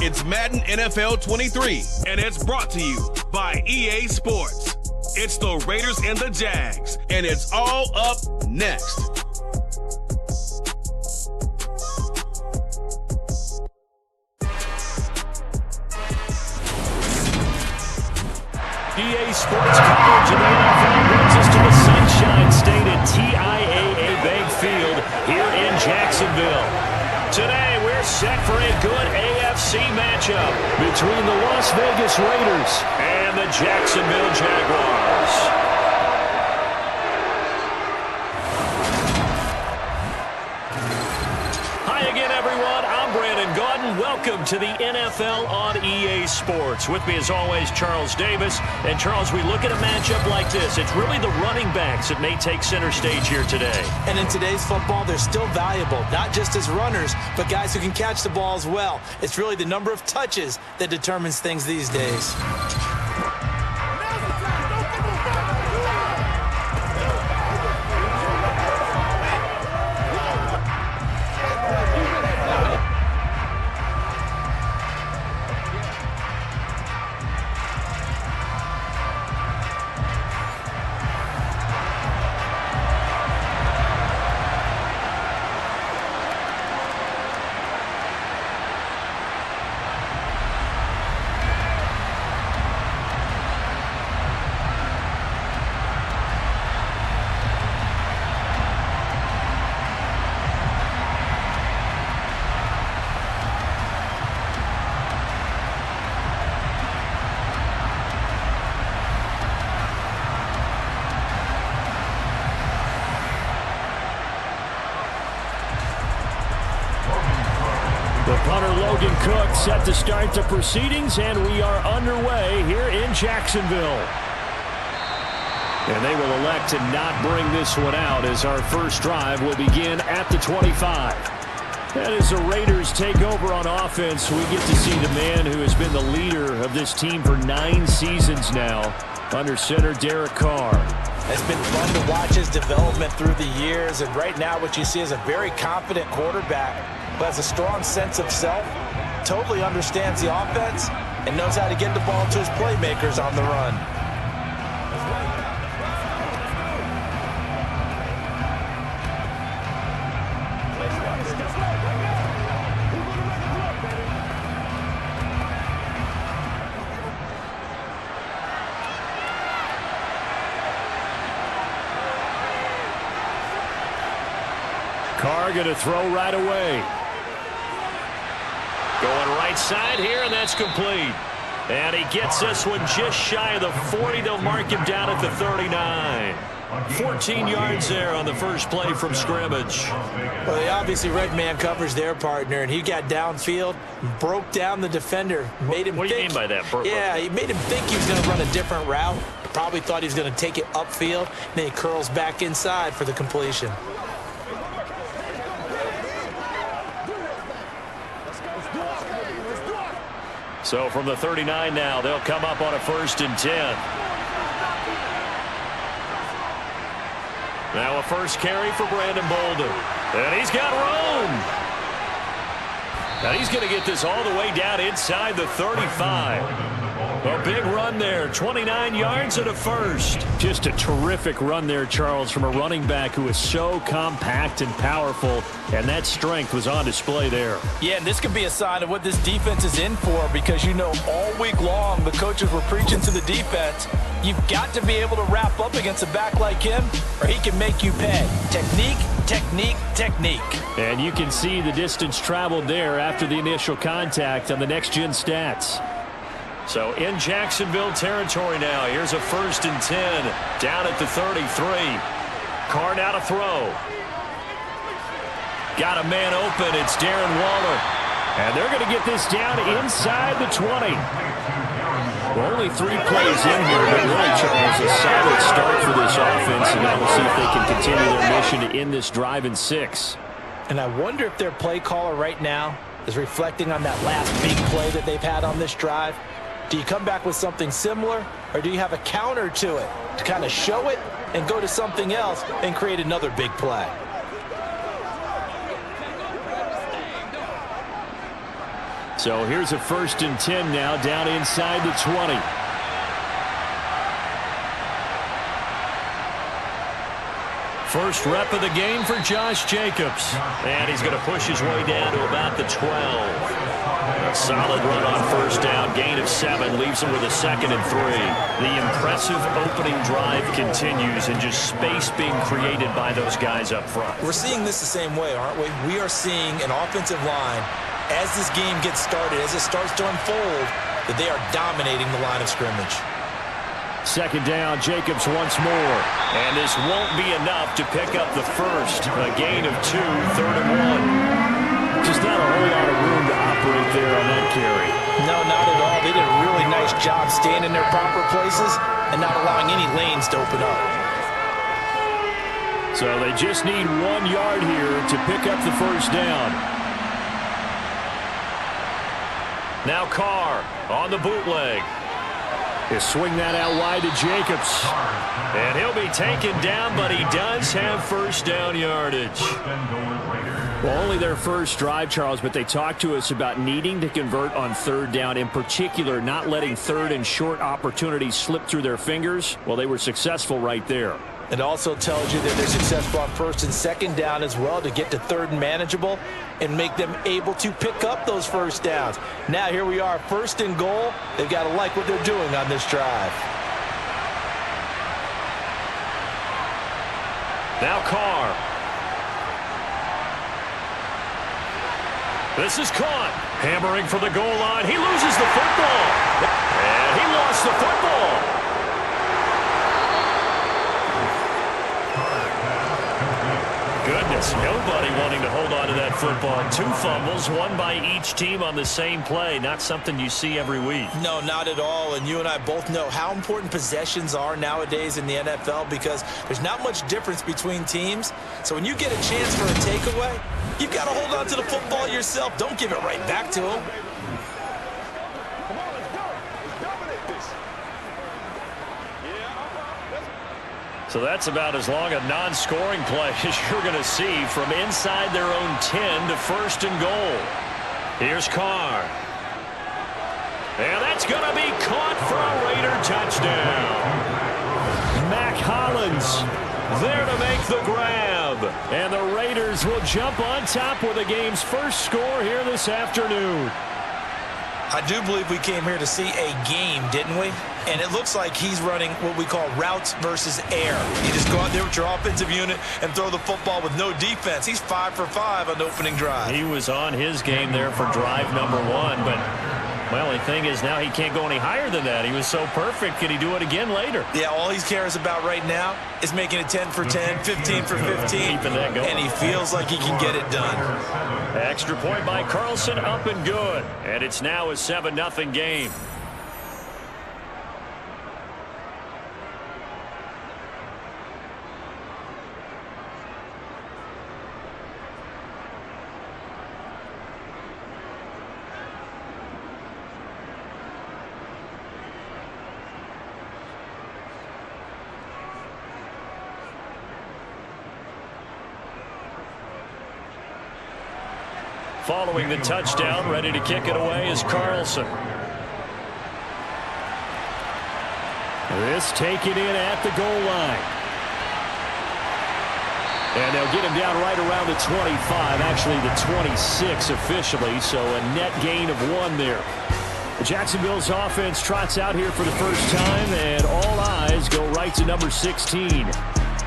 It's Madden NFL 23, and it's brought to you by EA Sports. It's the Raiders and the Jags, and it's all up next. EA Sports coverage of the NFL brings us to the Sunshine State at TIAA Bank Field here in Jacksonville. Today, we're set for a good AFC matchup between the Las Vegas Raiders and the Jacksonville Jaguars. Welcome to the NFL on EA Sports. With me as always, Charles Davis. And Charles, we look at a matchup like this. It's really the running backs that may take center stage here today. And in today's football, they're still valuable, not just as runners, but guys who can catch the ball as well. It's really the number of touches that determines things these days. Set to start the proceedings, and we are underway here in Jacksonville. And they will elect to not bring this one out as our first drive will begin at the 25. And as the Raiders take over on offense, we get to see the man who has been the leader of this team for 9 seasons now, under center Derek Carr. It's been fun to watch his development through the years, and right now what you see is a very confident quarterback who has a strong sense of self, totally understands the offense, and knows how to get the ball to his playmakers on the run. Carr going to throw right away. Going right side here, and that's complete. And he gets this one just shy of the 40. They'll mark him down at the 39. 14 yards there on the first play from scrimmage. Well, they obviously read man coverage their partner, and he got downfield, broke down the defender, made him What do you mean by that? Yeah, he made him think he was going to run a different route. Probably thought he was going to take it upfield, and then he curls back inside for the completion. So from the 39 now, they'll come up on a 1st and 10. Now a first carry for Brandon Bolden. And he's got room. Now he's going to get this all the way down inside the 35. A big run there, 29 yards and a first. Just a terrific run there, Charles, from a running back who is so compact and powerful, and that strength was on display there. Yeah, and this could be a sign of what this defense is in for, because you know all week long the coaches were preaching to the defense, you've got to be able to wrap up against a back like him, or he can make you pay. Technique, technique, technique. And you can see the distance traveled there after the initial contact on the next-gen stats. So in Jacksonville territory now, here's a 1st and 10 down at the 33. Carr now to throw. Got a man open. It's Darren Waller. And they're going to get this down inside the 20. Well, only 3 plays in here, but really, Charles, a solid start for this offense. And now we'll see if they can continue their mission to end this drive in 6. And I wonder if their play caller right now is reflecting on that last big play that they've had on this drive. Do you come back with something similar, or do you have a counter to it to kind of show it and go to something else and create another big play? So here's a 1st and 10 now, down inside the 20. First rep of the game for Josh Jacobs. And he's going to push his way down to about the 12. A solid run on 1st down, gain of 7, leaves him with a 2nd and 3. The impressive opening drive continues, and just space being created by those guys up front. We're seeing this the same way, aren't we? We are seeing an offensive line, as this game gets started, as it starts to unfold, that they are dominating the line of scrimmage. 2nd down, Jacobs once more. And this won't be enough to pick up the first. A gain of 2, 3rd and 1. Just not a whole lot of room to operate there on that carry. No, not at all. They did a really nice job staying in their proper places and not allowing any lanes to open up. So they just need 1 yard here to pick up the 1st down. Now Carr on the bootleg. He'll swing that out wide to Jacobs. And he'll be taken down, but he does have 1st down yardage. Well, only their first drive, Charles, but they talked to us about needing to convert on 3rd down, in particular not letting 3rd and short opportunities slip through their fingers. Well, they were successful right there. It also tells you that they're successful on 1st and 2nd down as well to get to 3rd and manageable and make them able to pick up those 1st downs. Now here we are, 1st and goal. They've got to like what they're doing on this drive. Now Carr. This is caught. Hammering for the goal line. He loses the football. And he lost the football. Goodness, nobody wanting to hold on to that football. 2 fumbles, 1 by each team on the same play. Not something you see every week. No, not at all. And you and I both know how important possessions are nowadays in the NFL because there's not much difference between teams. So when you get a chance for a takeaway, you've got to hold on to the football yourself. Don't give it right back to them. So that's about as long a non-scoring play as you're going to see from inside their own 10 to 1st and goal. Here's Carr. And that's going to be caught for a Raider touchdown. Mac Hollins there to make the grab. And the Raiders will jump on top with the game's first score here this afternoon. I do believe we came here to see a game, didn't we? And it looks like he's running what we call routes versus air. You just go out there with your offensive unit and throw the football with no defense. He's 5 for 5 on the opening drive. He was on his game there for drive number 1, but, well, the thing is now he can't go any higher than that. He was so perfect. Can he do it again later? Yeah, all he cares about right now is making it 10 for 10, 15 for 15. Keeping that going. And he feels like he can get it done. Extra point by Carlson, up and good. And it's now a 7-0 game. Following the touchdown, ready to kick it away is Carlson. This taken in at the goal line. And they'll get him down right around the 25, actually the 26 officially, so a net gain of 1 there. Jacksonville's offense trots out here for the first time, and all eyes go right to number 16.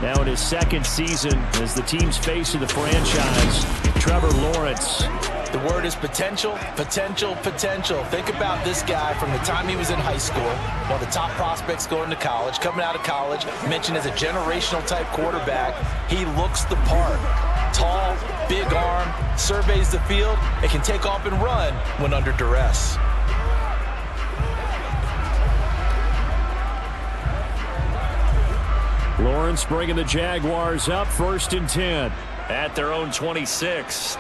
Now in his 2nd season as the team's face of the franchise, Trevor Lawrence. The word is potential, potential, potential. Think about this guy from the time he was in high school, one of the top prospects going to college, coming out of college, mentioned as a generational type quarterback. He looks the part. Tall, big arm, surveys the field, and can take off and run when under duress. Lawrence bringing the Jaguars up 1st and 10 at their own 26.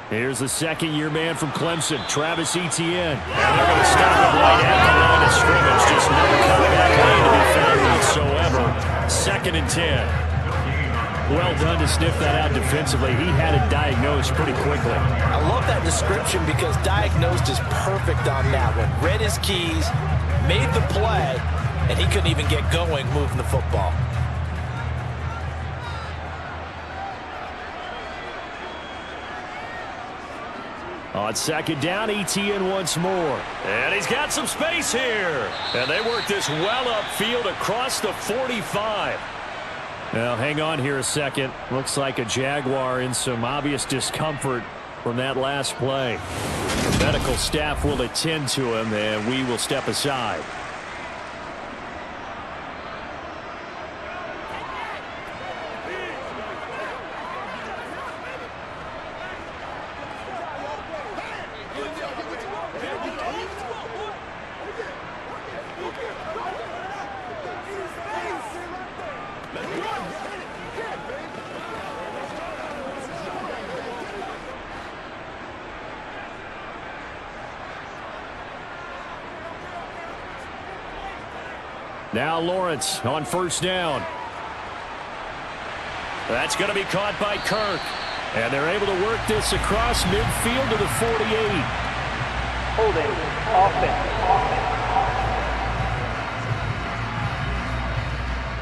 Here's the 2nd-year man from Clemson, Travis Etienne. And they're going to stop him right at the line of scrimmage. Just no comeback lane to be found whatsoever. 2nd and 10. Well done to sniff that out defensively. He had it diagnosed pretty quickly. I love that description because diagnosed is perfect on that one. Read his keys, made the play, and he couldn't even get going moving the football. On second down, ETN once more. And he's got some space here. And they work this well upfield across the 45. Now, hang on here a second. Looks like a Jaguar in some obvious discomfort from that last play. The medical staff will attend to him, and we will step aside. Now Lawrence on first down. That's going to be caught by Kirk. And they're able to work this across midfield to the 48. Holding offense.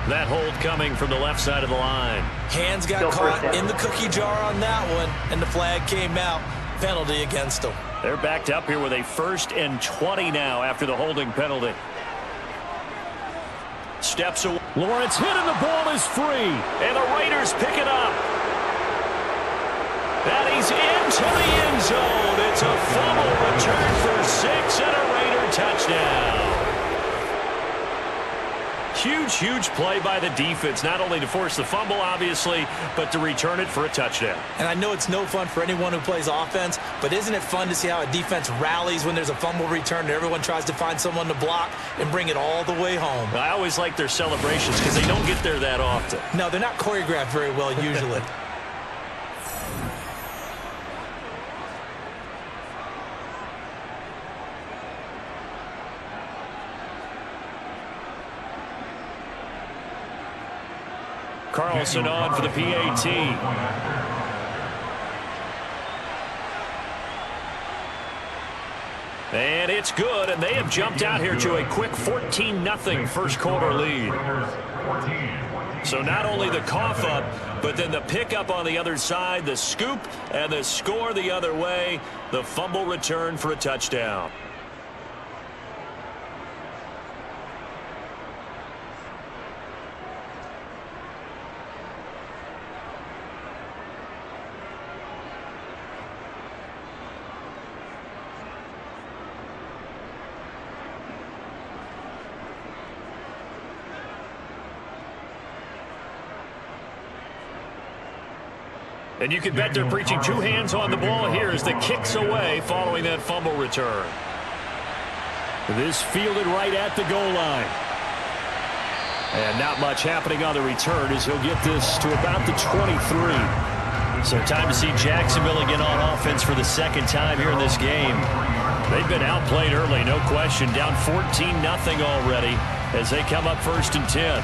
That hold coming from the left side of the line. Hands got caught in the cookie jar on that one, and the flag came out. Penalty against them. They're backed up here with a 1st and 20 now after the holding penalty. Steps away. Lawrence hit and the ball is free. And the Raiders pick it up. And he's into the end zone. It's a fumble return for 6 and a Raider touchdown. Huge play by the defense, not only to force the fumble, obviously, but to return it for a touchdown. And I know it's no fun for anyone who plays offense, but isn't it fun to see how a defense rallies when there's a fumble return and everyone tries to find someone to block and bring it all the way home? I always like their celebrations because they don't get there that often. No, they're not choreographed very well usually. Carlson on for the PAT. And it's good, and they have jumped out here to a quick 14-0 first quarter lead. So not only the cough up, but then the pickup on the other side, the scoop, and the score the other way, the fumble return for a touchdown. And you can bet they're preaching 2 hands on the ball here as the kick's away following that fumble return. This fielded right at the goal line. And not much happening on the return as he'll get this to about the 23. So time to see Jacksonville again on offense for the second time here in this game. They've been outplayed early, no question. Down 14-0 already as they come up 1st and 10.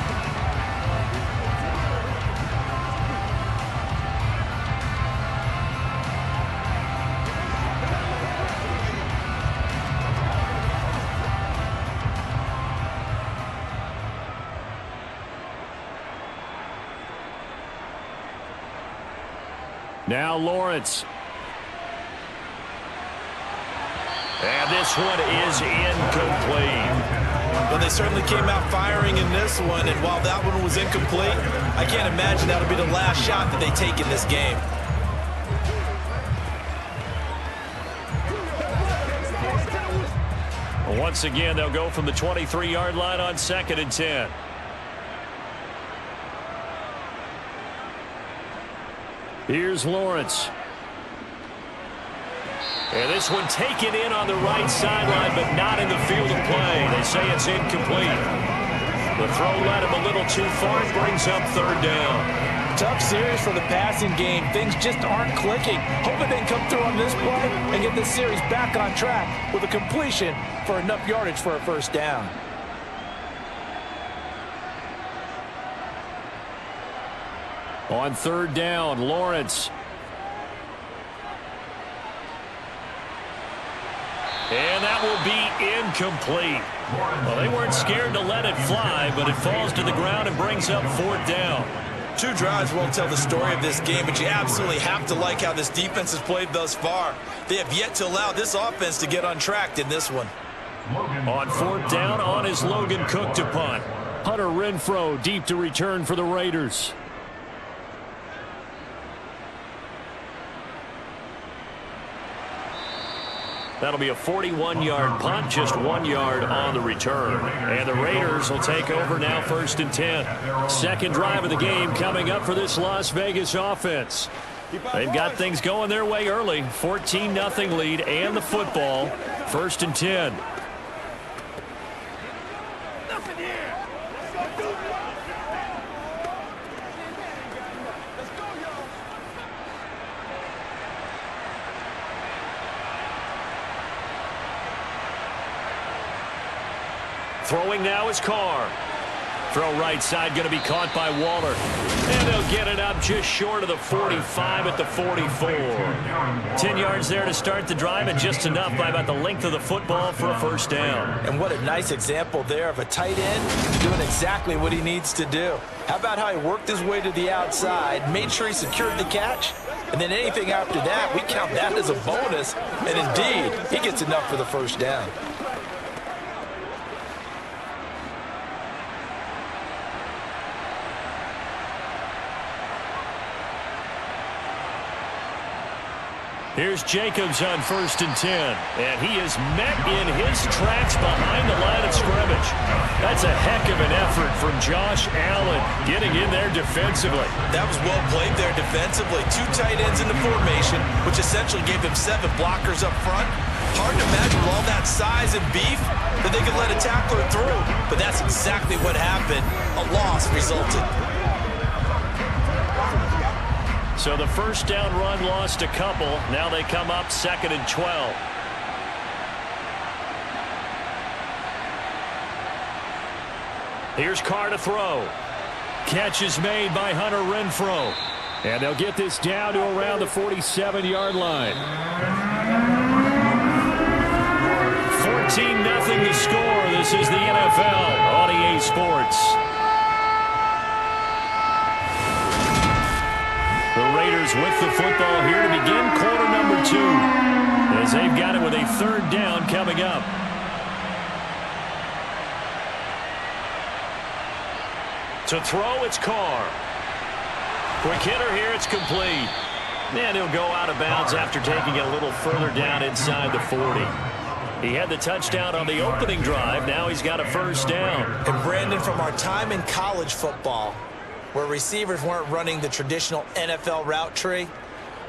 Now Lawrence. And this one is incomplete. Well, they certainly came out firing in this one, and while that one was incomplete, I can't imagine that'll be the last shot that they take in this game. Once again, they'll go from the 23-yard line on 2nd and 10. Here's Lawrence. And this one taken in on the right sideline, but not in the field of play. They say it's incomplete. The throw led him a little too far. It brings up 3rd down. Tough series for the passing game. Things just aren't clicking. Hoping they can come through on this play and get this series back on track with a completion for enough yardage for a 1st down. On third down, Lawrence. And that will be incomplete. Well, they weren't scared to let it fly, but it falls to the ground and brings up fourth down. 2 drives won't tell the story of this game, but you absolutely have to like how this defense has played thus far. They have yet to allow this offense to get untracked in this one. On fourth down, on is Logan Cook to punt. Hunter Renfrow deep to return for the Raiders. That'll be a 41-yard punt, just 1 yard on the return. And the Raiders will take over now, 1st and 10. Second drive of the game coming up for this Las Vegas offense. They've got things going their way early. 14-0 lead and the football. 1st and 10. Throwing now is Carr. Throw right side going to be caught by Waller. And they'll get it up just short of the 45 at the 44. 10 yards there to start the drive, and just enough by about the length of the football for a first down. And what a nice example there of a tight end doing exactly what he needs to do. How about how he worked his way to the outside, made sure he secured the catch, and then anything after that, we count that as a bonus. And indeed, he gets enough for the first down. Here's Jacobs on 1st and 10. And he is met in his tracks behind the line of scrimmage. That's a heck of an effort from Josh Allen getting in there defensively. That was well played there defensively. 2 tight ends in the formation, which essentially gave him 7 blockers up front. Hard to imagine with all that size and beef that they could let a tackler through. But that's exactly what happened. A loss resulted. So the first down run lost a couple. Now they come up 2nd and 12. Here's Carr to throw. Catch is made by Hunter Renfrow. And they'll get this down to around the 47-yard line. 14-0 the score. This is the NFL on EA Sports. The Raiders with the football here to begin quarter number 2, as they've got it with a 3rd down coming up. To throw, it's Carr. Quick hitter here, it's complete. And he'll go out of bounds after taking it a little further down inside the 40. He had the touchdown on the opening drive. Now he's got a first down. And Brandon, from our time in college football, where receivers weren't running the traditional NFL route tree,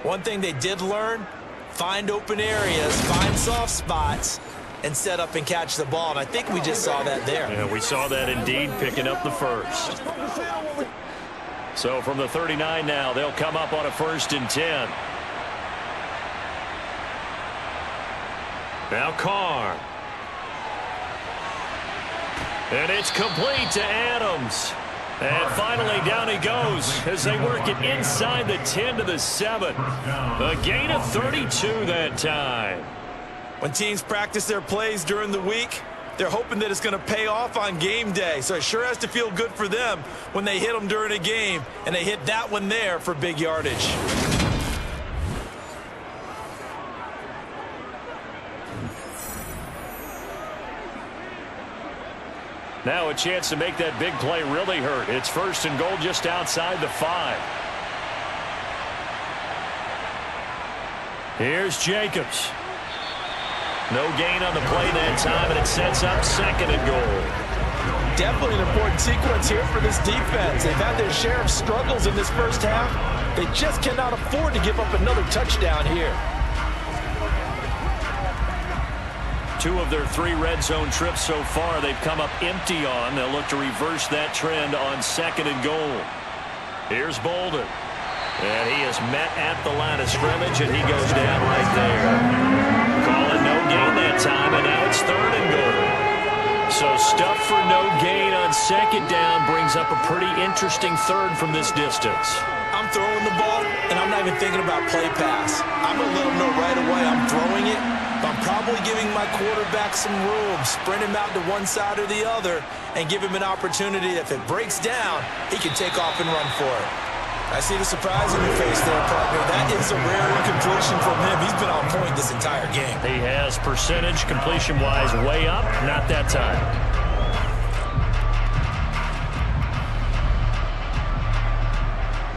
one thing they did learn, find open areas, find soft spots, and set up and catch the ball. And I think we just saw that there. Yeah, we saw that indeed, picking up the first. So from the 39 now, they'll come up on a 1st and 10. Now Carr. And it's complete to Adams. And finally down he goes as they work it inside the 10 to the 7. A gain of 32 that time. When teams practice their plays during the week, they're hoping that it's going to pay off on game day. So it sure has to feel good for them when they hit them during a game, and they hit that one there for big yardage. Now a chance to make that big play really hurt. It's 1st and goal just outside the 5. Here's Jacobs. No gain on the play that time, and it sets up 2nd and goal. Definitely an important sequence here for this defense. They've had their share of struggles in this first half. They just cannot afford to give up another touchdown here. 2 of their 3 red zone trips so far they've come up empty on. They'll look to reverse that trend on 2nd and goal. Here's Bolden. And he is met at the line of scrimmage, and he goes down right there. Call it no gain that time, and now it's 3rd and goal. So stuff for no gain on second down brings up a pretty interesting third from this distance. I'm throwing the ball, and I'm not even thinking about play pass. I'm going to let him know right away I'm throwing it, but I'm probably giving my quarterback some room, spread him out to one side or the other, and give him an opportunity. If it breaks down, he can take off and run for it. I see the surprise in your face there, partner. That is a rare incompletion from him. He's been on point this entire game. He has percentage completion-wise way up, not that time.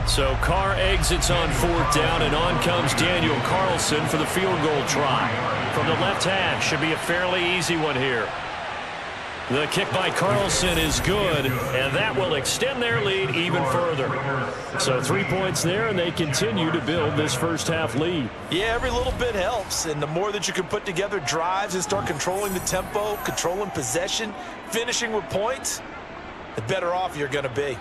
So Carr exits on fourth down, and on comes Daniel Carlson for the field goal try. From the left hash, should be a fairly easy one here. The kick by Carlson is good, and that will extend their lead even further. So 3 points there, and they continue to build this first half lead. Yeah, every little bit helps, and the more that you can put together drives and start controlling the tempo, controlling possession, finishing with points, the better off you're going to be.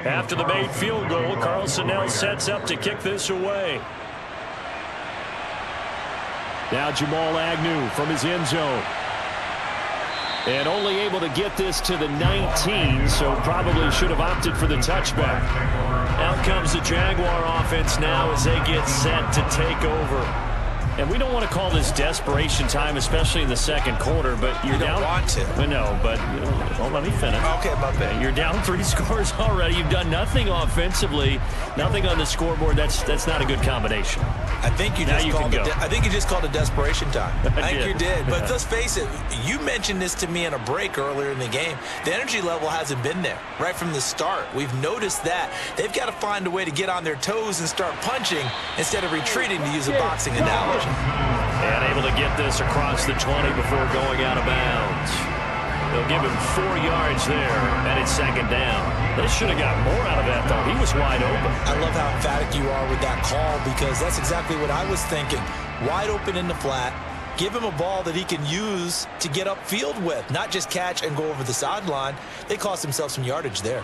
After the made field goal, Carlson now sets up to kick this away. Now Jamal Agnew from his end zone. And only able to get this to the 19, so probably should have opted for the touchback. Out comes the Jaguar offense now as they get set to take over. And we don't want to call this desperation time, especially in the second quarter, but you're down. You don't want to. No, but well, let me finish. Okay, my bad. You're down 3 scores already. You've done nothing offensively, nothing on the scoreboard. That's not a good combination. I think you just called it desperation time. I think you did. But let's face it, you mentioned this to me in a break earlier in the game. The energy level hasn't been there right from the start. We've noticed that. They've got to find a way to get on their toes and start punching instead of retreating, to use a boxing analogy. And able to get this across the 20 before going out of bounds. They'll give him 4 yards there, and it's second down. They should have got more out of that, though. He was wide open. I love how emphatic you are with that call, because that's exactly what I was thinking. Wide open in the flat. Give him a ball that he can use to get upfield with, not just catch and go over the sideline. They cost themselves some yardage there.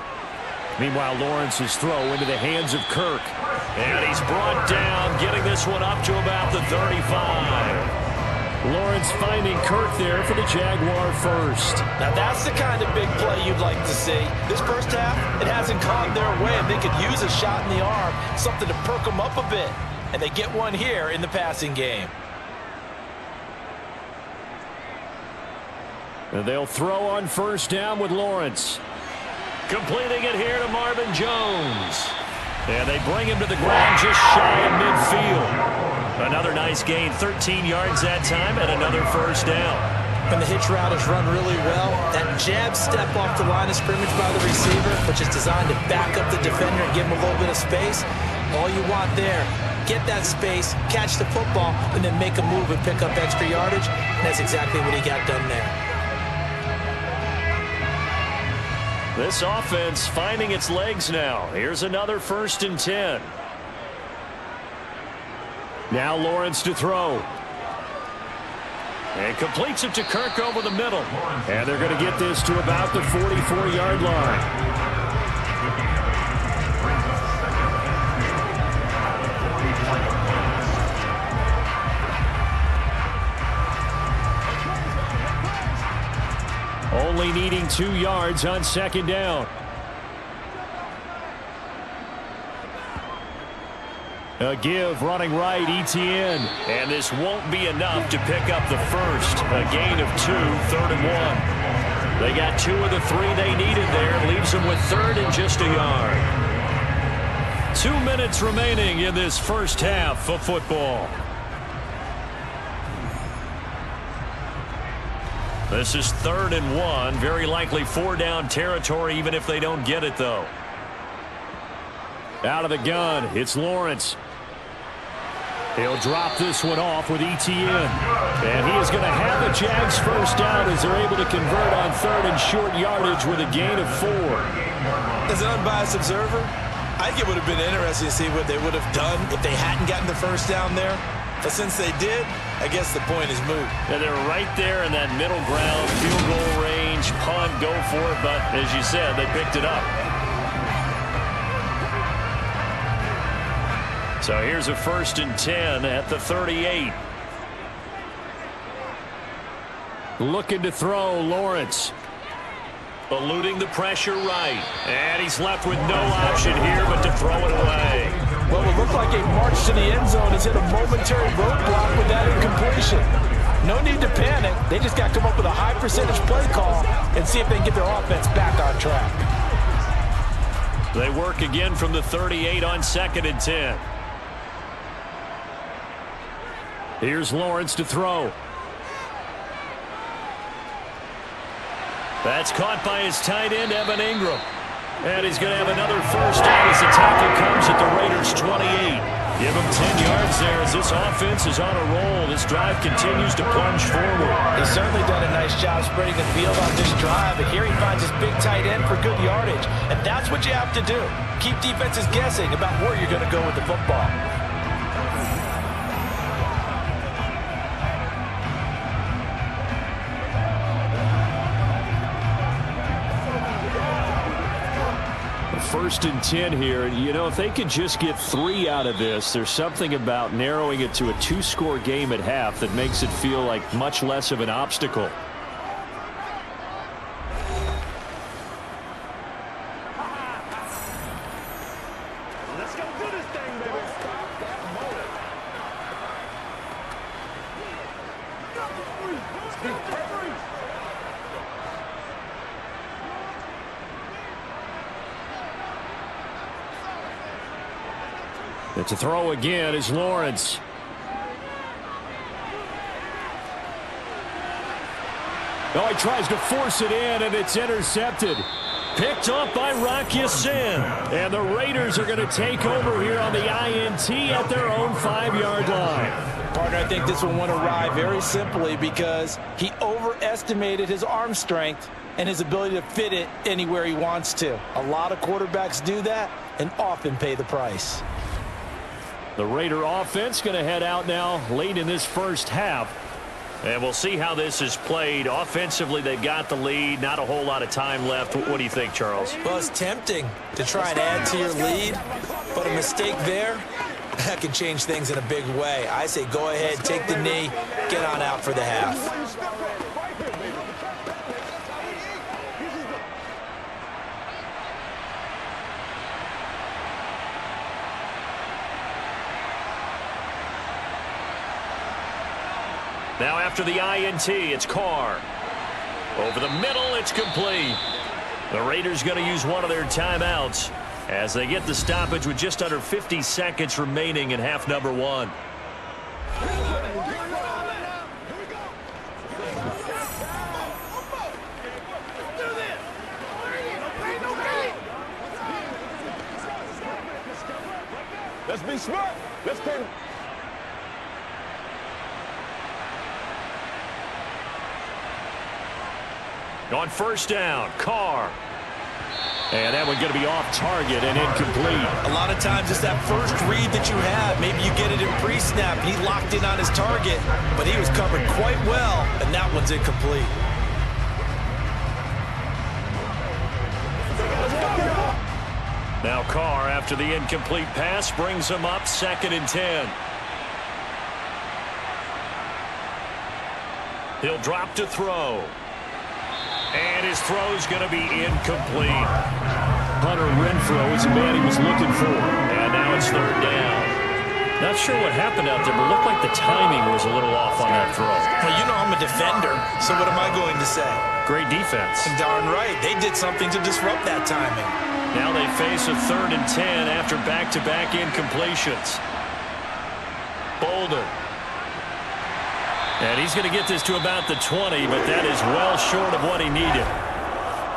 Meanwhile, Lawrence's throw into the hands of Kirk. And he's brought down, getting this one up to about the 35. Lawrence finding Kirk there for the Jaguar first. Now that's the kind of big play you'd like to see. This first half, it hasn't gone their way, and they could use a shot in the arm, something to perk them up a bit. And they get one here in the passing game. And they'll throw on first down with Lawrence. Completing it here to Marvin Jones. And they bring him to the ground just shy of midfield. Another nice gain, 13 yards that time, and another first down. And the hitch route is run really well. That jab step off the line of scrimmage by the receiver, which is designed to back up the defender and give him a little bit of space. All you want there, get that space, catch the football, and then make a move and pick up extra yardage. And that's exactly what he got done there. This offense finding its legs now. Here's another 1st and 10. Now Lawrence to throw. And completes it to Kirk over the middle. And they're going to get this to about the 44-yard line. Only needing 2 yards on second down. A give running right, Etienne. And this won't be enough to pick up the first. A gain of 2, 3rd and 1. They got 2 of the 3 they needed there. Leaves them with 3rd and just a yard. 2 minutes remaining in this first half of football. This is 3rd and 1. Very likely 4-down territory, even if they don't get it, though. Out of the gun, it's Lawrence. He'll drop this one off with Etienne. And he is going to have the Jags first down as they're able to convert on 3rd and short yardage with a gain of 4. As an unbiased observer, I think it would have been interesting to see what they would have done if they hadn't gotten the first down there. But since they did, I guess the point is moot. And they're right there in that middle ground, field goal range, punt, go for it. But as you said, they picked it up. So here's a 1st and 10 at the 38. Looking to throw, Lawrence. Eluding the pressure right. And he's left with no option here but to throw it away. Well, it looked like a march to the end zone has hit a momentary roadblock with that incompletion. No need to panic. They just got to come up with a high percentage play call and see if they can get their offense back on track. They work again from the 38 on 2nd and 10. Here's Lawrence to throw. That's caught by his tight end, Evan Ingram. And he's going to have another first down as the tackle comes at the Raiders' 28. Give him 10 yards there as this offense is on a roll. This drive continues to plunge forward. He's certainly done a nice job spreading the field on this drive. And here he finds his big tight end for good yardage. And that's what you have to do. Keep defenses guessing about where you're going to go with the football. First and 10 here. You know, if they could just get 3 out of this, there's something about narrowing it to a 2-score game at half that makes it feel like much less of an obstacle. Let's go do this thing, baby. And to throw again is Lawrence. Oh, he tries to force it in, and it's intercepted. Picked up by Rocky Sin. And the Raiders are going to take over here on the INT at their own 5-yard line. Partner, I think this one went awry very simply because he overestimated his arm strength and his ability to fit it anywhere he wants to. A lot of quarterbacks do that and often pay the price. The Raider offense going to head out now late in this first half. And we'll see how this is played. Offensively, they've got the lead. Not a whole lot of time left. What do you think, Charles? Well, it's tempting to try and add to your lead, but a mistake there, that can change things in a big way. I say go ahead, take the knee, get on out for the half. Now after the INT, it's Carr. Over the middle, it's complete. The Raiders going to use one of their timeouts as they get the stoppage with just under 50 seconds remaining in half number 1. Let's be smart. Let's play. On first down, Carr. And that one going to be off target and incomplete. A lot of times it's that first read that you have. Maybe you get it in pre-snap. He locked in on his target, but he was covered quite well, and that one's incomplete. Now Carr, after the incomplete pass, brings him up 2nd and 10. He'll drop to throw. And his throw's going to be incomplete. Hunter Renfrow is the man he was looking for. And now it's 3rd down. Not sure what happened out there, but it looked like the timing was a little off on that throw. Well, you know I'm a defender, so what am I going to say? Great defense. Darn right. They did something to disrupt that timing. Now they face a 3rd and 10 after back-to-back incompletions. Bolden. And he's going to get this to about the 20, but that is well short of what he needed.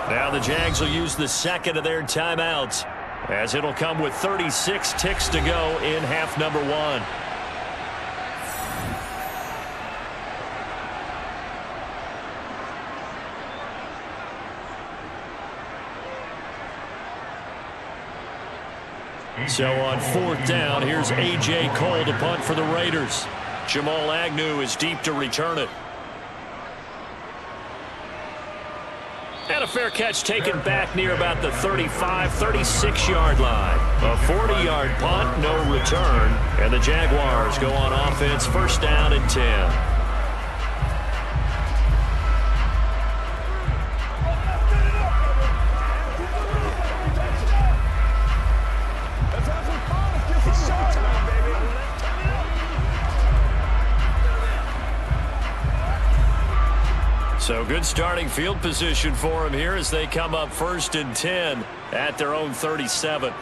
Now the Jags will use the 2nd of their timeouts as it'll come with 36 ticks to go in half number 1. So on 4th down, here's A.J. Cole to punt for the Raiders. Jamal Agnew is deep to return it. And a fair catch taken back near about the 35, 36-yard line. A 40-yard punt, no return. And the Jaguars go on offense, first down and 10. So good starting field position for him here as they come up first and 10 at their own 37.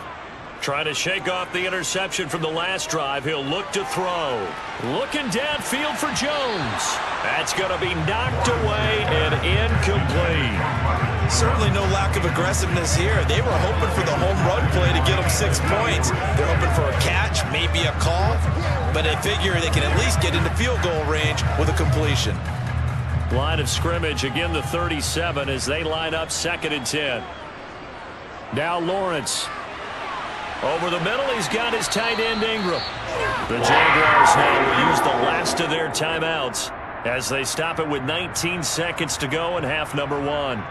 Trying to shake off the interception from the last drive. He'll look to throw. Looking downfield for Jones. That's going to be knocked away and incomplete. Certainly no lack of aggressiveness here. They were hoping for the home run play to get them 6 points. They're hoping for a catch, maybe a call, but they figure they can at least get into field goal range with a completion. Line of scrimmage, again the 37 as they line up second and 10. Now Lawrence. Over the middle, he's got his tight end Ingram. The Jaguars now will use the last of their timeouts as they stop it with 19 seconds to go in half number 1.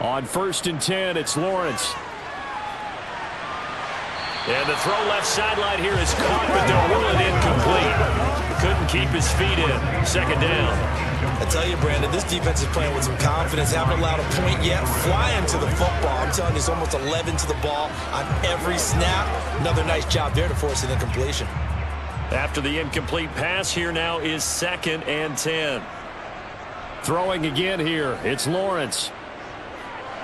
On first and 10, it's Lawrence. And the throw left sideline here is caught, but they'll rule it incomplete. Couldn't keep his feet in. Second down. I tell you, Brandon, this defense is playing with some confidence. Haven't allowed a point yet. Flying to the football. I'm telling you, it's almost 11 to the ball on every snap. Another nice job there to force an incompletion. After the incomplete pass, here now is second and 10. Throwing again here, it's Lawrence.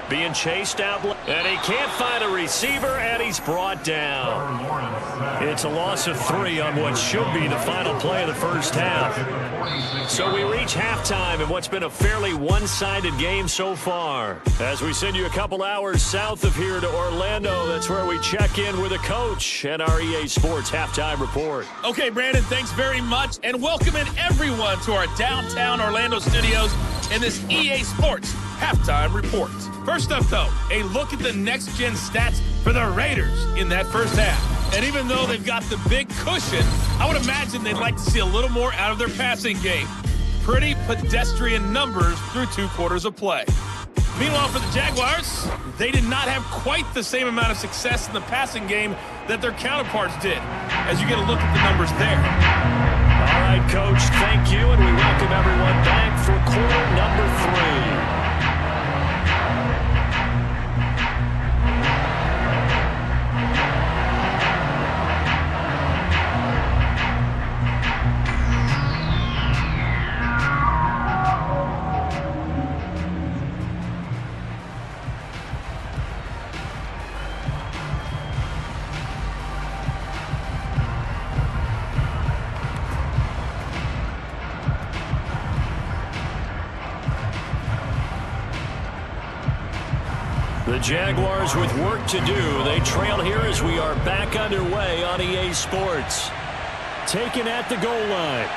Being chased out, and he can't find a receiver, and he's brought down. It's a loss of 3 on what should be the final play of the first half. So we reach halftime in what's been a fairly one-sided game so far. As we send you a couple hours south of here to Orlando, that's where we check in with a coach and our EA Sports Halftime Report. Okay, Brandon, thanks very much, and welcoming everyone to our downtown Orlando studios in this EA Sports Halftime Report. First up, though, a look at the next-gen stats for the Raiders in that first half. And even though they've got the big cushion, I would imagine they'd like to see a little more out of their passing game. Pretty pedestrian numbers through 2 quarters of play. Meanwhile, for the Jaguars, they did not have quite the same amount of success in the passing game that their counterparts did, as you get a look at the numbers there. All right, Coach, thank you, and we welcome everyone back for quarter number 3. The Jaguars with work to do. They trail here as we are back underway on EA Sports. Taken at the goal line.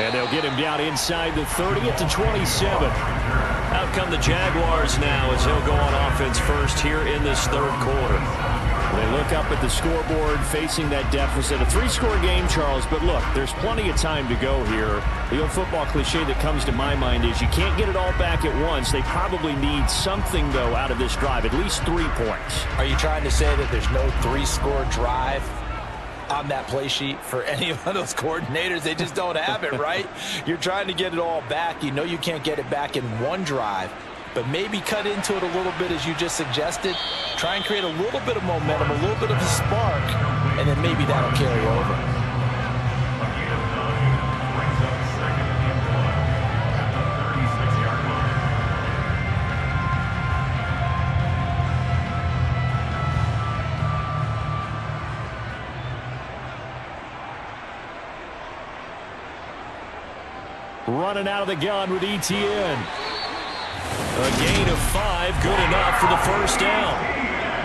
And they'll get him down inside the 30 at the 27. Out come the Jaguars now as he'll go on offense first here in this third quarter. They look up at the scoreboard facing that deficit. A 3-score game, Charles, but look, there's plenty of time to go here. The old football cliche that comes to my mind is you can't get it all back at once. They probably need something, though, out of this drive, at least 3 points. Are you trying to say that there's no 3-score drive on that play sheet for any of those coordinators? They just don't have it, right? You're trying to get it all back. You know you can't get it back in one drive. But maybe cut into it a little bit as you just suggested. Try and create a little bit of momentum, a little bit of a spark, and then maybe that'll carry over. Running out of the gun with ETN. A gain of 5, good enough for the first down.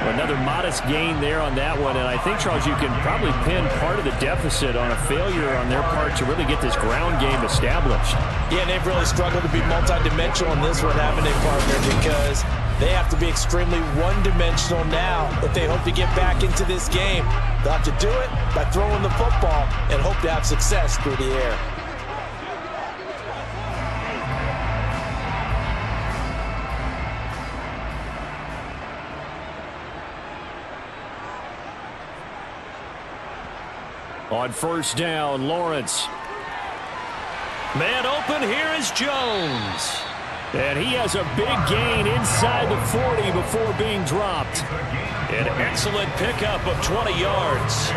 Another modest gain there on that one, and I think, Charles, you can probably pin part of the deficit on a failure on their part to really get this ground game established. Yeah, and they've really struggled to be multidimensional in this one, haven't they, partner, because they have to be extremely one-dimensional now if they hope to get back into this game. They'll have to do it by throwing the football and hope to have success through the air. On first down, Lawrence. Man open, here is Jones. And he has a big gain inside the 40 before being dropped. An excellent pickup of 20 yards.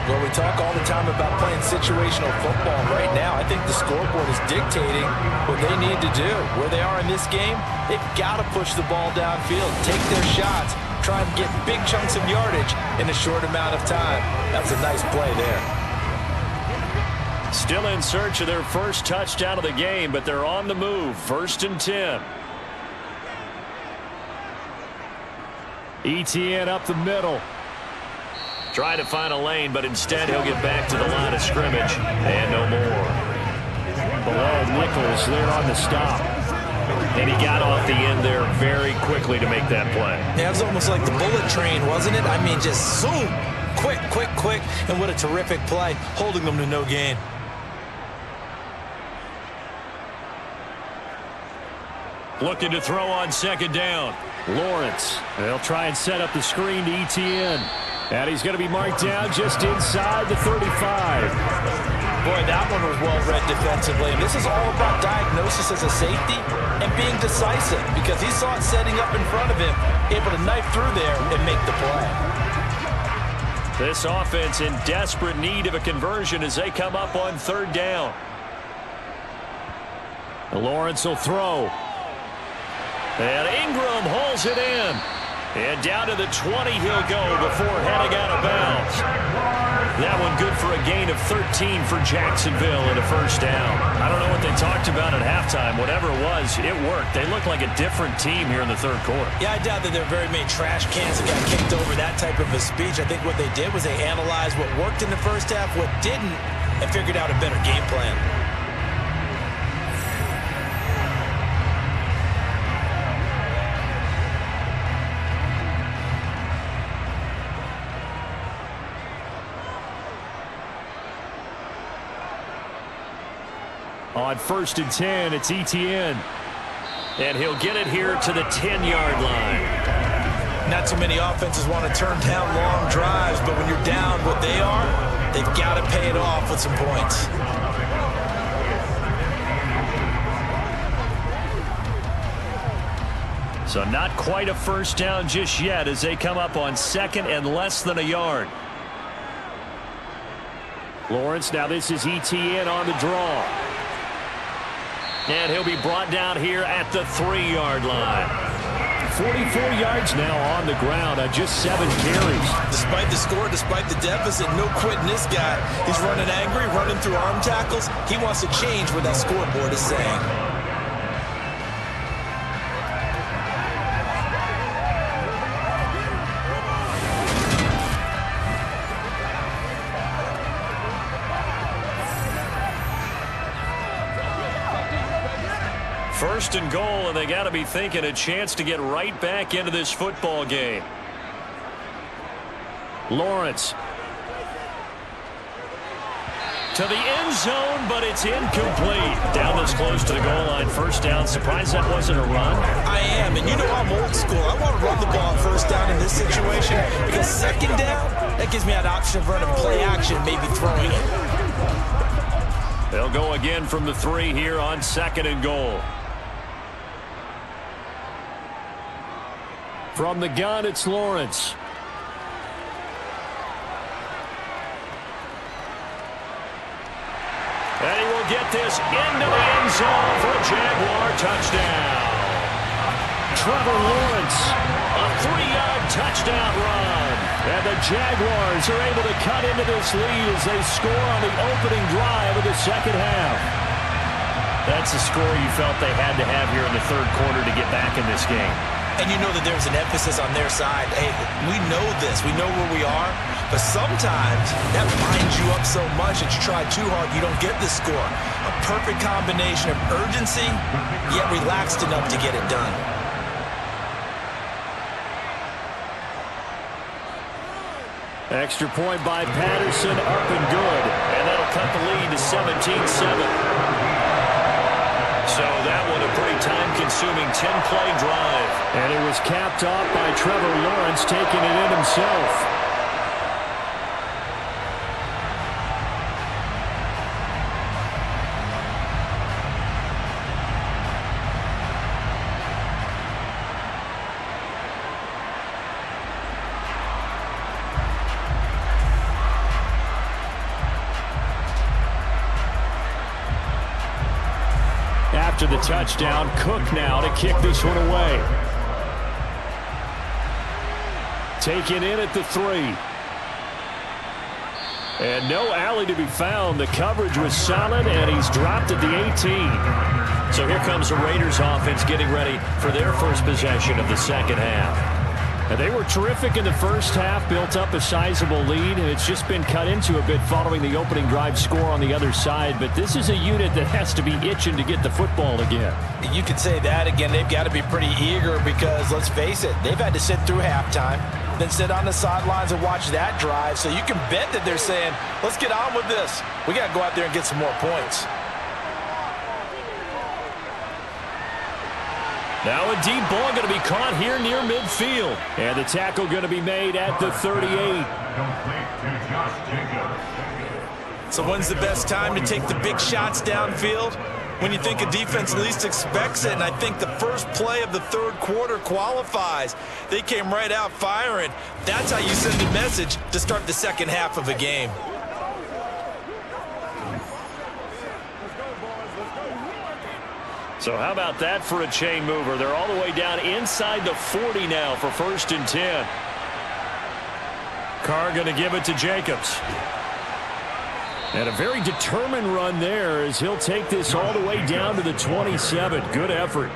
Well, we talk all the time about playing situational football. Right now, I think the scoreboard is dictating what they need to do. Where they are in this game, they've got to push the ball downfield, take their shots, try and get big chunks of yardage in a short amount of time. That's a nice play there. Still in search of their first touchdown of the game, but they're on the move. 1st and 10. ETN up the middle. Trying to find a lane, but instead he'll get back to the line of scrimmage. And no more. Below Nichols there on the stop. And he got off the end there very quickly to make that play. Yeah, it was almost like the bullet train, wasn't it? I mean, just zoom. Quick, quick, quick. And what a terrific play, holding them to no gain. Looking to throw on 2nd down. Lawrence. They'll try and set up the screen to ETN. And he's going to be marked down just inside the 35. Boy, that one was well read defensively. And this is all about diagnosis as a safety and being decisive, because he saw it setting up in front of him, able to knife through there and make the play. This offense in desperate need of a conversion as they come up on 3rd down. Lawrence will throw. And Ingram hauls it in. And down to the 20 he'll go before heading out of bounds. That one good for a gain of 13 for Jacksonville and a 1st down. I don't know what they talked about at halftime. Whatever it was, it worked. They look like a different team here in the 3rd quarter. Yeah, I doubt that there are very many trash cans that got kicked over that type of a speech. I think what they did was they analyzed what worked in the first half, what didn't, and figured out a better game plan. On 1st and 10, it's ETN. And he'll get it here to the 10-yard line. Not too many offenses want to turn down long drives, but when you're down what they are, they've got to pay it off with some points. So not quite a 1st down just yet as they come up on 2nd and less than a yard. Lawrence, now this is ETN on the draw. And he'll be brought down here at the 3-yard line. 44 yards now on the ground on just 7 carries. Despite the score, despite the deficit, no quitting this guy. He's running angry, running through arm tackles. He wants to change what that scoreboard is saying. First and goal, and they got to be thinking a chance to get right back into this football game. Lawrence. To the end zone, but it's incomplete. Down this close to the goal line. 1st down. Surprised that wasn't a run. I am, and you know I'm old school. I want to run the ball on 1st down in this situation because 2nd down, that gives me an option of running play action, maybe throwing it. They'll go again from the 3 here on 2nd and goal. From the gun, it's Lawrence. And he will get this into the end zone for a Jaguar touchdown. Trevor Lawrence, a 3-yard touchdown run. And the Jaguars are able to cut into this lead as they score on the opening drive of the 2nd half. That's a score you felt they had to have here in the 3rd quarter to get back in this game. And you know that there's an emphasis on their side. Hey, we know this. We know where we are. But sometimes that binds you up so much that you try too hard, you don't get the score. A perfect combination of urgency, yet relaxed enough to get it done. Extra point by Patterson, up and good. And that'll cut the lead to 17-7. So that one a pretty time-consuming 10-play drive. And it was capped off by Trevor Lawrence taking it in himself. After the touchdown, Cook now to kick this one away. Taken in at the 3. And no alley to be found. The coverage was solid, and he's dropped at the 18. So here comes the Raiders offense getting ready for their first possession of the second half. And they were terrific in the first half, built up a sizable lead, and it's just been cut into a bit following the opening drive score on the other side. But this is a unit that has to be itching to get the football again. You could say that again. They've got to be pretty eager because, let's face it, they've had to sit through halftime, then sit on the sidelines and watch that drive. So you can bet that they're saying, let's get on with this. We got to go out there and get some more points. Now a deep ball going to be caught here near midfield. And the tackle going to be made at the 38. So when's the best time to take the big shots downfield? When you think a defense least expects it, and I think the first play of the third quarter qualifies. They came right out firing. That's how you send a message to start the second half of a game. So how about that for a chain mover? They're all the way down inside the 40 now for 1st and 10. Carr going to give it to Jacobs. And a very determined run there as he'll take this all the way down to the 27. Good effort.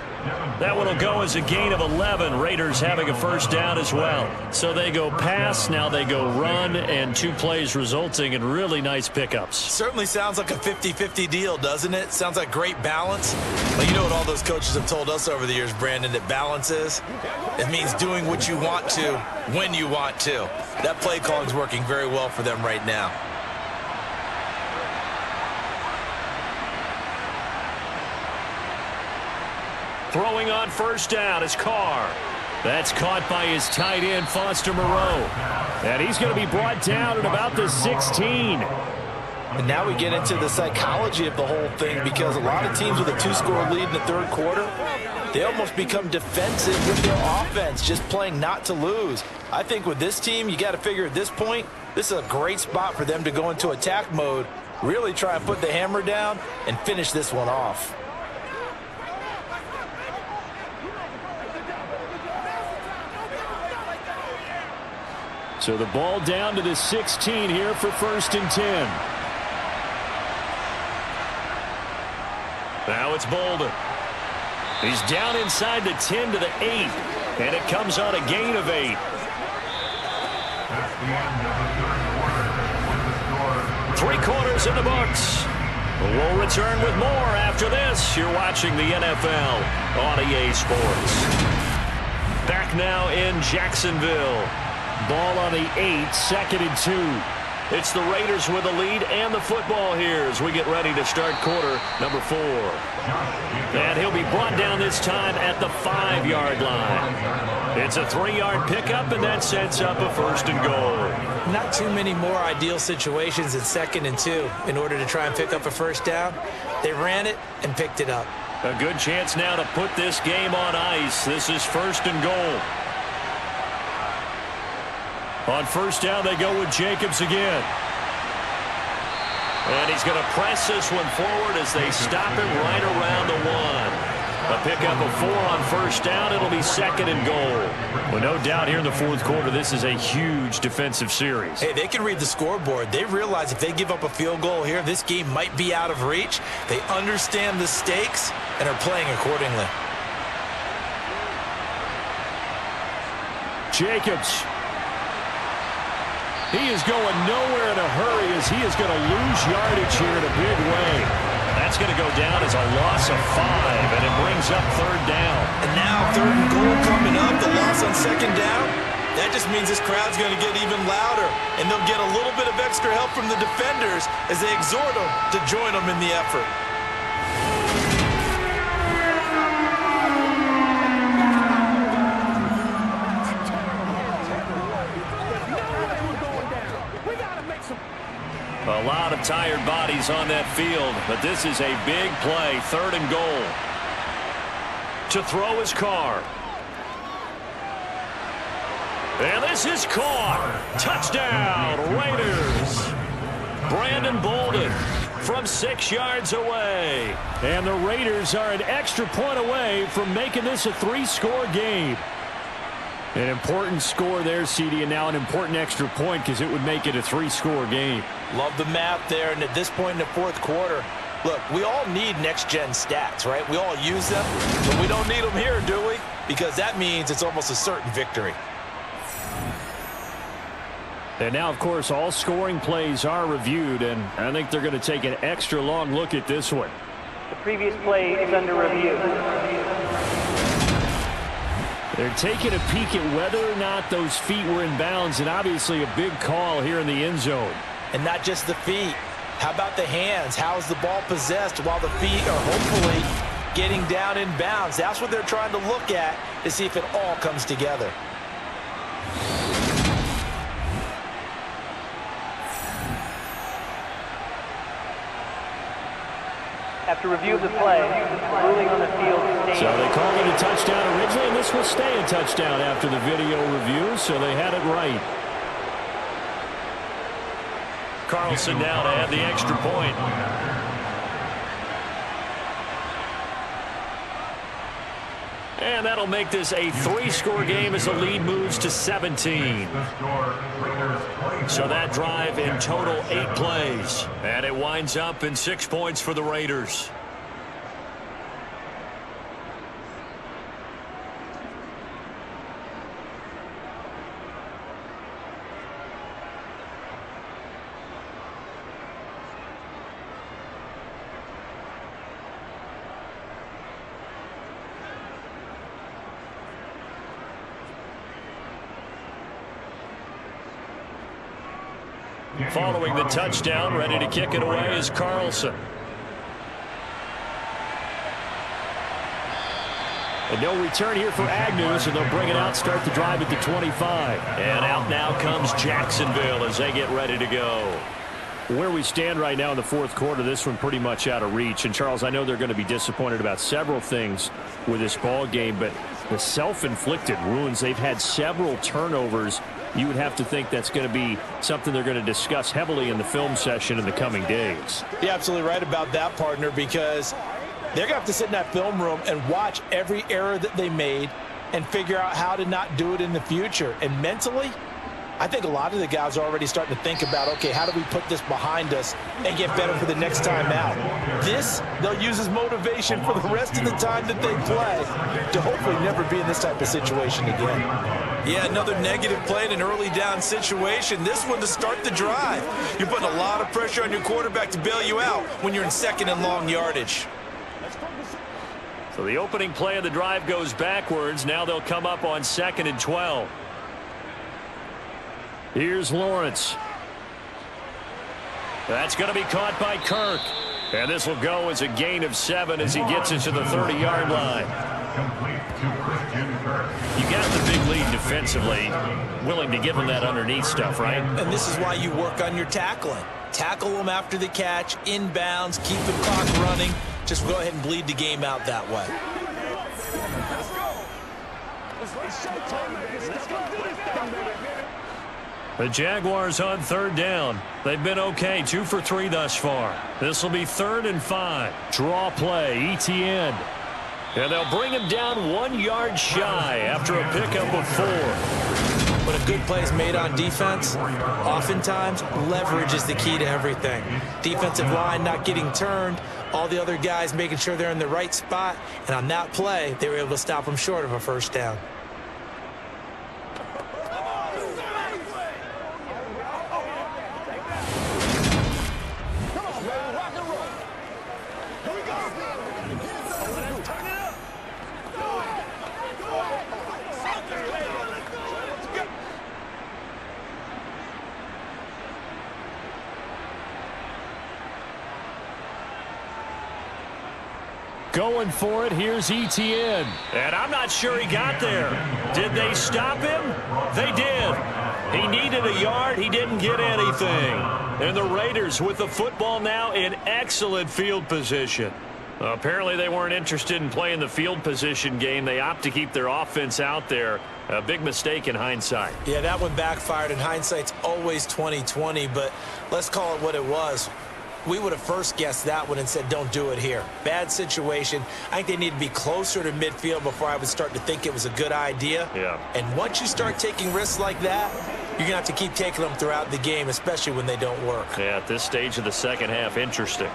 That one will go as a gain of 11. Raiders having a first down as well. So they go pass, now they go run, and 2 plays resulting in really nice pickups. Certainly sounds like a 50-50 deal, doesn't it? Sounds like great balance. But you know what all those coaches have told us over the years, Brandon, that balance is? It means doing what you want to when you want to. That play calling is working very well for them right now. Throwing on first down is Carr. That's caught by his tight end, Foster Moreau. And he's going to be brought down at about the 16. And now we get into the psychology of the whole thing, because a lot of teams with a 2-score lead in the third quarter, they almost become defensive with their offense, just playing not to lose. I think with this team, you got to figure at this point, this is a great spot for them to go into attack mode, really try and put the hammer down and finish this one off. So the ball down to the 16 here for 1st and 10. Now it's Bolden. He's down inside the 10 to the 8. And it comes on a gain of 8. Three quarters in the books. We'll return with more after this. You're watching the NFL on EA Sports. Back now in Jacksonville. Ball on the 8, 2nd and 2. It's the Raiders with the lead and the football here as we get ready to start quarter number 4. And he'll be brought down this time at the 5-yard line. It's a 3-yard pickup, and that sets up a 1st and goal. Not too many more ideal situations in 2nd and 2 in order to try and pick up a first down. They ran it and picked it up. A good chance now to put this game on ice. This is 1st and goal. On first down, they go with Jacobs again. And he's going to press this one forward as they stop him right around the 1. A pickup of 4 on first down. It'll be 2nd and goal. Well, no doubt here in the fourth quarter, this is a huge defensive series. Hey, they can read the scoreboard. They realize if they give up a field goal here, this game might be out of reach. They understand the stakes and are playing accordingly. Jacobs. He is going nowhere in a hurry as he is going to lose yardage here in a big way. That's going to go down as a loss of 5, and it brings up 3rd down. And now 3rd and goal coming up, the loss on 2nd down. That just means this crowd's going to get even louder, and they'll get a little bit of extra help from the defenders as they exhort them to join them in the effort. A lot of tired bodies on that field, but this is a big play, 3rd and goal. To throw his Carr. And this is caught. Touchdown, Raiders. Brandon Bolden from 6 yards away. And the Raiders are an extra point away from making this a 3-score game. An important score there, CD, and now an important extra point because it would make it a 3-score game. Love the math there, and at this point in the 4th quarter, look, we all need next-gen stats, right? We all use them, but we don't need them here, do we? Because that means it's almost a certain victory. And now, of course, all scoring plays are reviewed, and I think they're going to take an extra long look at this one. The previous play is under review. They're taking a peek at whether or not those feet were in bounds, and obviously a big call here in the end zone. And not just the feet. How about the hands? How is the ball possessed while the feet are hopefully getting down in bounds? That's what they're trying to look at to see if it all comes together. After review of the play, ruling on the field stays. So they called it a touchdown originally, and this will stay a touchdown after the video review, so they had it right. Carlson now to add the extra point. And that'll make this a 3-score game as the lead moves to 17. So that drive in total 8 plays. And it winds up in 6 points for the Raiders. Following the touchdown, ready to kick it away is Carlson. And no return here for Agnew, so they'll bring it out, start the drive at the 25. And out now comes Jacksonville as they get ready to go. Where we stand right now in the 4th quarter, this one pretty much out of reach. And, Charles, I know they're going to be disappointed about several things with this ball game, but the self-inflicted wounds, they've had several turnovers. You would have to think that's going to be something they're going to discuss heavily in the film session in the coming days. You're absolutely right about that, partner, because they're going to have to sit in that film room and watch every error that they made and figure out how to not do it in the future. And mentally, I think a lot of the guys are already starting to think about, okay, how do we put this behind us and get better for the next time out? This, they'll use as motivation for the rest of the time that they play to hopefully never be in this type of situation again. Yeah, another negative play in an early down situation. This one to start the drive. You're putting a lot of pressure on your quarterback to bail you out when you're in 2nd and long yardage. So the opening play of the drive goes backwards. Now they'll come up on 2nd and 12. Here's Lawrence. That's going to be caught by Kirk. And this will go as a gain of 7 as he gets into the 30-yard line. You got the big lead defensively. Willing to give him that underneath stuff, right? And this is why you work on your tackling. Tackle them after the catch, inbounds, keep the clock running. Just go ahead and bleed the game out that way. Let's go. It's showtime, baby. Let's go do this thing, baby. The Jaguars on 3rd down. They've been okay, 2 for 3 thus far. This will be 3rd and 5. Draw play, ETN. And they'll bring him down 1 yard shy after a pickup of 4. When a good play is made on defense, oftentimes leverage is the key to everything. Defensive line not getting turned, all the other guys making sure they're in the right spot, and on that play, they were able to stop them short of a 1st down. Going for it, here's Etienne. And I'm not sure he got there. Did they stop him? They did. He needed a yard. He didn't get anything. And the Raiders with the football now in excellent field position. Apparently they weren't interested in playing the field position game. They opt to keep their offense out there. A big mistake in hindsight. Yeah, that one backfired, and hindsight's always 20/20, but let's call it what it was. We would have first guessed that one and said, don't do it here. Bad situation. I think they need to be closer to midfield before I would start to think it was a good idea. Yeah. And once you start taking risks like that, you're going to have to keep taking them throughout the game, especially when they don't work. Yeah, at this stage of the second half, interesting.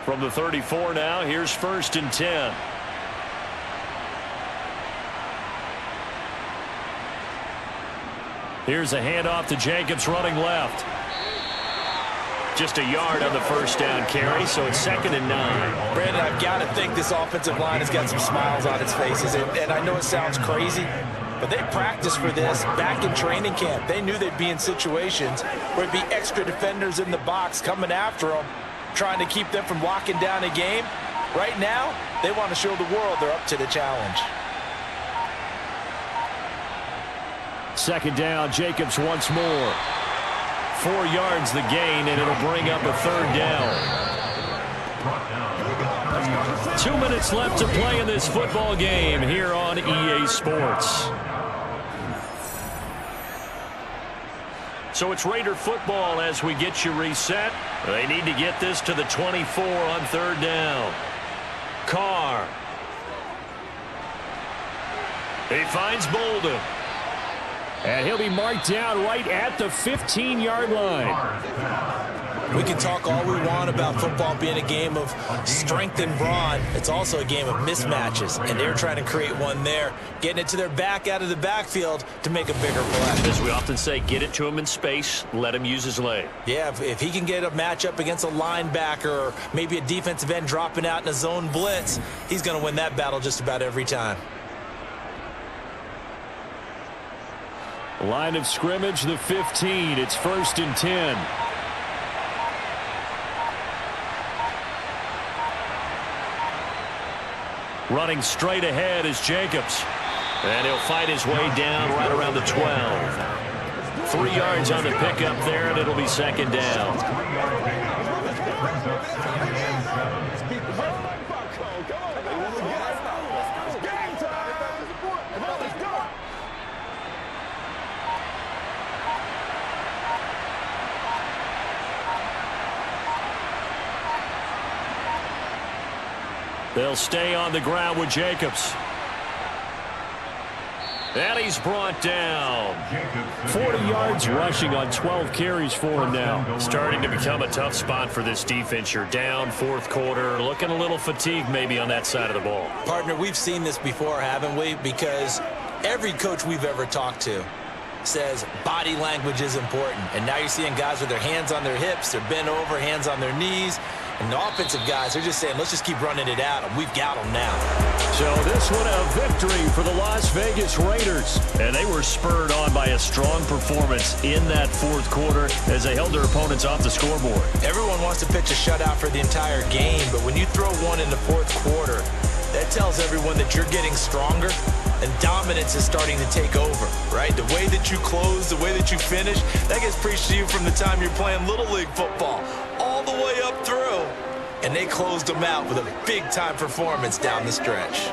From the 34 now, here's 1st and 10. Here's a handoff to Jacobs running left. Just a yard on the first down carry, so it's 2nd and 9. Brandon, I've got to think this offensive line has got some smiles on its faces. And I know it sounds crazy, but they practiced for this back in training camp. They knew they'd be in situations where it'd be extra defenders in the box coming after them, trying to keep them from locking down a game. Right now, they want to show the world they're up to the challenge. 2nd down, Jacobs once more. 4 yards the gain, and it'll bring up a 3rd down. 2 minutes left to play in this football game here on EA Sports. So it's Raider football as we get you reset. They need to get this to the 24 on 3rd down. Carr. He finds Bolden. And he'll be marked down right at the 15-yard line. We can talk all we want about football being a game of strength and brawn. It's also a game of mismatches, and they're trying to create one there, getting it to their back out of the backfield to make a bigger play. As we often say, get it to him in space, let him use his leg. Yeah, if he can get a matchup against a linebacker or maybe a defensive end dropping out in a zone blitz, he's going to win that battle just about every time. Line of scrimmage, the 15. It's 1st and 10. Running straight ahead is Jacobs. And he'll fight his way down right around the 12. 3 yards on the pickup there, and it'll be 2nd down. They'll stay on the ground with Jacobs. And he's brought down. 40 yards rushing on 12 carries for him now. Starting to become a tough spot for this defense. You're down 4th quarter. Looking a little fatigued maybe on that side of the ball. Partner, we've seen this before, haven't we? Because every coach we've ever talked to says body language is important. And now you're seeing guys with their hands on their hips, they're bent over, hands on their knees. And the offensive guys, they're just saying, let's just keep running it out, and we've got them now. So this one a victory for the Las Vegas Raiders. And they were spurred on by a strong performance in that 4th quarter as they held their opponents off the scoreboard. Everyone wants to pitch a shutout for the entire game, but when you throw one in the 4th quarter, that tells everyone that you're getting stronger and dominance is starting to take over, right? The way that you close, the way that you finish, that gets preached to you from the time you're playing Little League football all the way up through. And they closed them out with a big-time performance down the stretch.